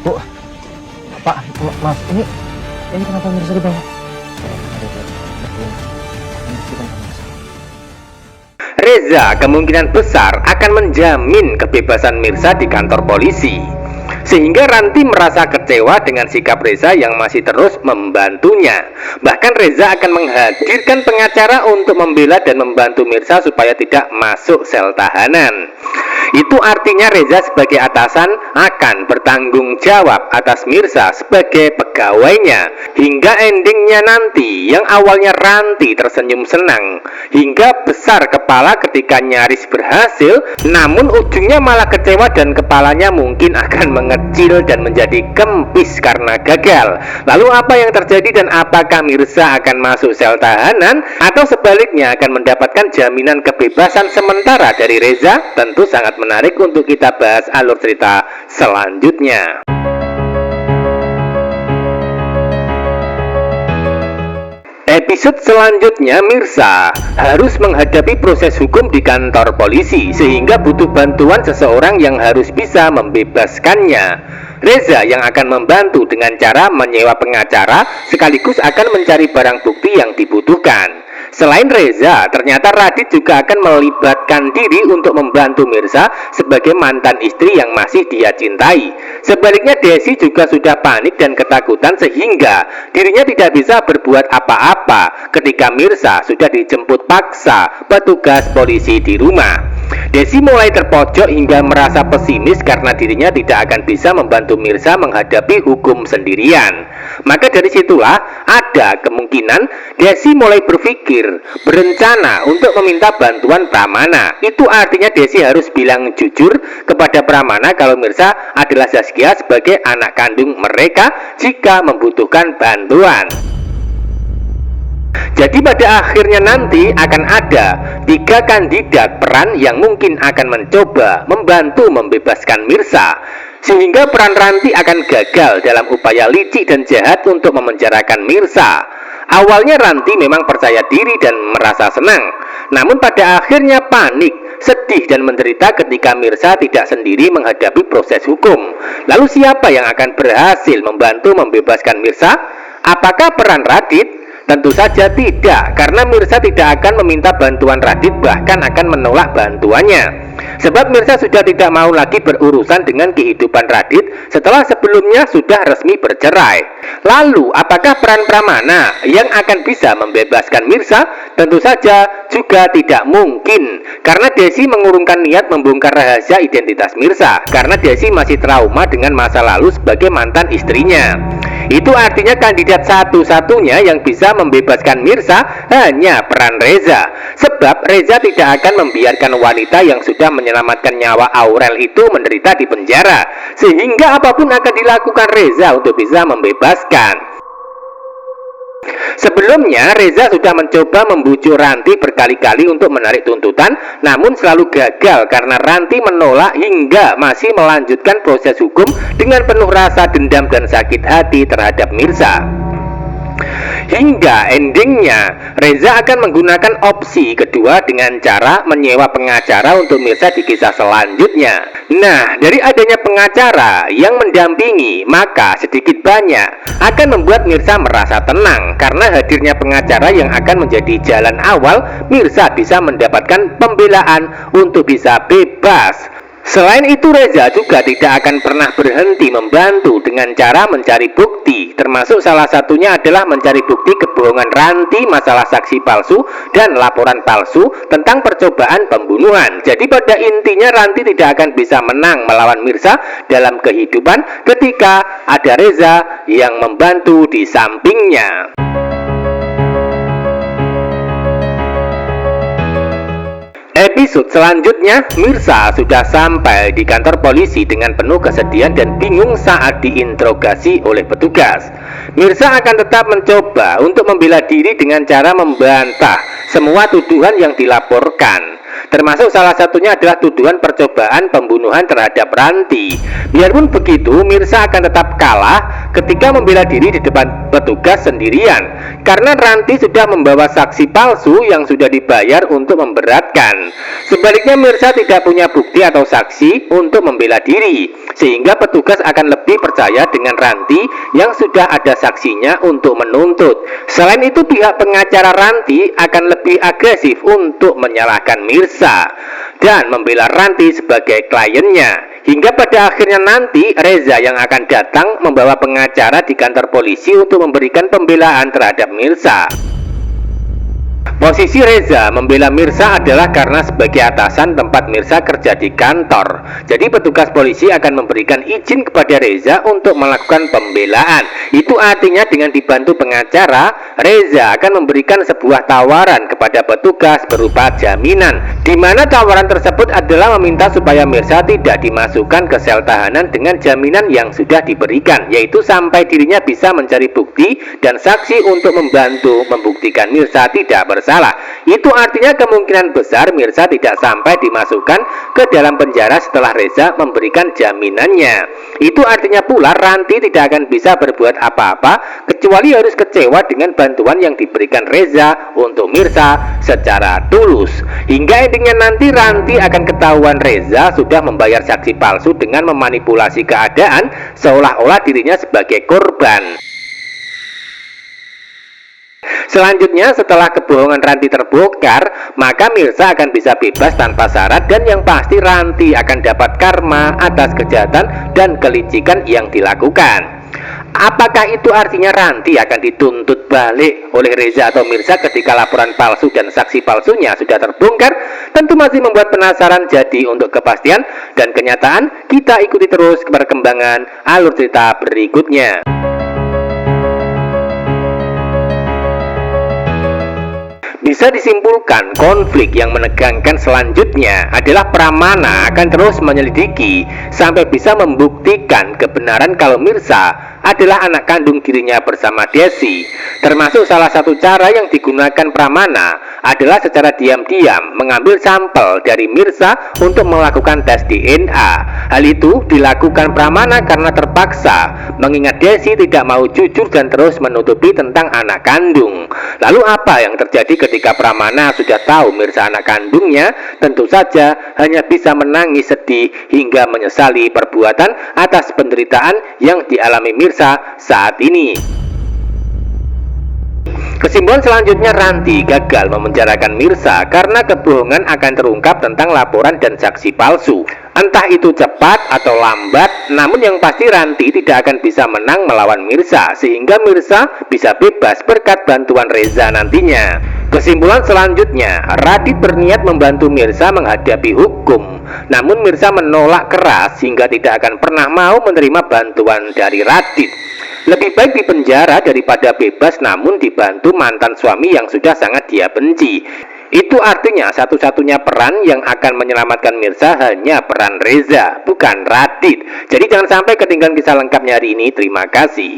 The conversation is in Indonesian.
Bu, Pak, maaf, ini kenapa Mirza dibawa? Reza kemungkinan besar akan menjamin kebebasan Mirza di kantor polisi, sehingga Ranti merasa kecewa dengan sikap Reza yang masih terus membantunya. Bahkan Reza akan menghadirkan pengacara untuk membela dan membantu Mirza supaya tidak masuk sel tahanan. Itu artinya Reza sebagai atasan akan bertanggung jawab atas Mirza sebagai pegawainya, hingga endingnya nanti yang awalnya Ranti tersenyum senang hingga besar kepala ketika nyaris berhasil, namun ujungnya malah kecewa dan kepalanya mungkin akan mengecil dan menjadi kempis karena gagal. Lalu apa yang terjadi dan apakah Mirza akan masuk sel tahanan atau sebaliknya akan mendapatkan jaminan kebebasan sementara dari Reza? Tentu sangat menarik untuk kita bahas alur cerita selanjutnya. Episode selanjutnya, Mirza harus menghadapi proses hukum di kantor polisi sehingga butuh bantuan seseorang yang harus bisa membebaskannya. Reza yang akan membantu dengan cara menyewa pengacara sekaligus akan mencari barang bukti yang dibutuhkan. Selain Reza, ternyata Radit juga akan melibatkan diri untuk membantu Mirza sebagai mantan istri yang masih dia cintai. Sebaliknya Desi juga sudah panik dan ketakutan sehingga dirinya tidak bisa berbuat apa-apa ketika Mirza sudah dijemput paksa petugas polisi di rumah. Desi mulai terpojok hingga merasa pesimis karena dirinya tidak akan bisa membantu Mirza menghadapi hukum sendirian. Maka dari situlah ada kemungkinan Desi mulai berpikir, berencana untuk meminta bantuan Pramana. Itu artinya Desi harus bilang jujur kepada Pramana kalau Mirza adalah Zaskia sebagai anak kandung mereka jika membutuhkan bantuan. Jadi pada akhirnya nanti akan ada 3 kandidat peran yang mungkin akan mencoba membantu membebaskan Mirza, sehingga peran Ranti akan gagal dalam upaya licik dan jahat untuk memenjarakan Mirza. Awalnya Ranti memang percaya diri dan merasa senang, namun pada akhirnya panik, sedih dan menderita ketika Mirza tidak sendiri menghadapi proses hukum. Lalu siapa yang akan berhasil membantu membebaskan Mirza? Apakah peran Radit? Tentu saja tidak, karena Mirza tidak akan meminta bantuan Radit, bahkan akan menolak bantuannya. Sebab Mirza sudah tidak mau lagi berurusan dengan kehidupan Radit setelah sebelumnya sudah resmi bercerai. Lalu, apakah peran Pramana yang akan bisa membebaskan Mirza? Tentu saja juga tidak mungkin, karena Desi mengurungkan niat membongkar rahasia identitas Mirza, karena Desi masih trauma dengan masa lalu sebagai mantan istrinya. Itu artinya kandidat satu-satunya yang bisa membebaskan Mirza hanya peran Reza. Sebab Reza tidak akan membiarkan wanita yang sudah menyelamatkan nyawa Aurel itu menderita di penjara, sehingga apapun akan dilakukan Reza untuk bisa membebaskan. Sebelumnya Reza sudah mencoba membujuk Ranti berkali-kali untuk menarik tuntutan, namun selalu gagal karena Ranti menolak hingga masih melanjutkan proses hukum dengan penuh rasa dendam dan sakit hati terhadap Mirza. Hingga endingnya Reza akan menggunakan opsi kedua dengan cara menyewa pengacara untuk Mirza di kisah selanjutnya. Nah, dari adanya pengacara yang mendampingi, maka sedikit banyak akan membuat Mirza merasa tenang, karena hadirnya pengacara yang akan menjadi jalan awal Mirza bisa mendapatkan pembelaan untuk bisa bebas. Selain itu, Reza juga tidak akan pernah berhenti membantu dengan cara mencari bukti, termasuk salah satunya adalah mencari bukti kebohongan Ranti masalah saksi palsu dan laporan palsu tentang percobaan pembunuhan. Jadi pada intinya Ranti tidak akan bisa menang melawan Mirza dalam kehidupan ketika ada Reza yang membantu di sampingnya. Episode selanjutnya, Mirza sudah sampai di kantor polisi dengan penuh kesedihan dan bingung saat diinterogasi oleh petugas. Mirza akan tetap mencoba untuk membela diri dengan cara membantah semua tuduhan yang dilaporkan, termasuk salah satunya adalah tuduhan percobaan pembunuhan terhadap Ranti. Biarpun begitu, Mirza akan tetap kalah ketika membela diri di depan petugas sendirian, karena Ranti sudah membawa saksi palsu yang sudah dibayar untuk memberatkan. Sebaliknya Mirsa tidak punya bukti atau saksi untuk membela diri, sehingga petugas akan lebih percaya dengan Ranti yang sudah ada saksinya untuk menuntut. Selain itu, pihak pengacara Ranti akan lebih agresif untuk menyalahkan Mirsa dan membela Ranti sebagai kliennya. Hingga pada akhirnya nanti Reza yang akan datang membawa pengacara di kantor polisi untuk memberikan pembelaan terhadap Mirsa. Posisi Reza membela Mirsa adalah karena sebagai atasan tempat Mirsa kerja di kantor. Jadi petugas polisi akan memberikan izin kepada Reza untuk melakukan pembelaan. Itu artinya dengan dibantu pengacara, Reza akan memberikan sebuah tawaran kepada petugas berupa jaminan, di mana tawaran tersebut adalah meminta supaya Mirsa tidak dimasukkan ke sel tahanan dengan jaminan yang sudah diberikan, yaitu sampai dirinya bisa mencari bukti dan saksi untuk membantu membuktikan Mirsa tidak bersalah. Itu artinya kemungkinan besar Mirsa tidak sampai dimasukkan ke dalam penjara setelah Reza memberikan jaminannya. Itu artinya pula Ranti tidak akan bisa berbuat apa-apa kecuali harus kecewa dengan bantuan yang diberikan Reza untuk Mirsa secara tulus. Hingga endingnya nanti Ranti akan ketahuan Reza sudah membayar saksi palsu dengan memanipulasi keadaan seolah-olah dirinya sebagai korban. Selanjutnya, setelah kebohongan Ranti terbongkar, maka Mirsa akan bisa bebas tanpa syarat, dan yang pasti Ranti akan dapat karma atas kejahatan dan kelicikan yang dilakukan. Apakah itu artinya Ranti akan dituntut balik oleh Reza atau Mirsa ketika laporan palsu dan saksi palsunya sudah terbongkar? Tentu masih membuat penasaran. Jadi untuk kepastian dan kenyataan, kita ikuti terus perkembangan alur cerita berikutnya. Bisa disimpulkan, konflik yang menegangkan selanjutnya adalah Pramana akan terus menyelidiki sampai bisa membuktikan kebenaran kalau Mirsa adalah anak kandung dirinya bersama Desi. Termasuk salah satu cara yang digunakan Pramana adalah secara diam-diam mengambil sampel dari Mirsa untuk melakukan tes DNA. Hal itu dilakukan Pramana karena terpaksa, mengingat Desi tidak mau jujur dan terus menutupi tentang anak kandung. Lalu apa yang terjadi ketika Pramana sudah tahu Mirsa anak kandungnya? Tentu saja hanya bisa menangis sedih hingga menyesali perbuatan atas penderitaan yang dialami Mirsa saat ini. Kesimpulan selanjutnya, Ranti gagal memenjarakan Mirsa karena kebohongan akan terungkap tentang laporan dan saksi palsu. Entah itu cepat atau lambat, namun yang pasti Ranti tidak akan bisa menang melawan Mirsa, sehingga Mirsa bisa bebas berkat bantuan Reza nantinya. Kesimpulan selanjutnya, Radit berniat membantu Mirsa menghadapi hukum, namun Mirsa menolak keras hingga tidak akan pernah mau menerima bantuan dari Radit. Lebih baik dipenjara daripada bebas namun dibantu mantan suami yang sudah sangat dia benci. Itu artinya satu-satunya peran yang akan menyelamatkan Mirsa hanya peran Reza, bukan Radit. Jadi jangan sampai ketinggalan kisah lengkapnya hari ini. Terima kasih.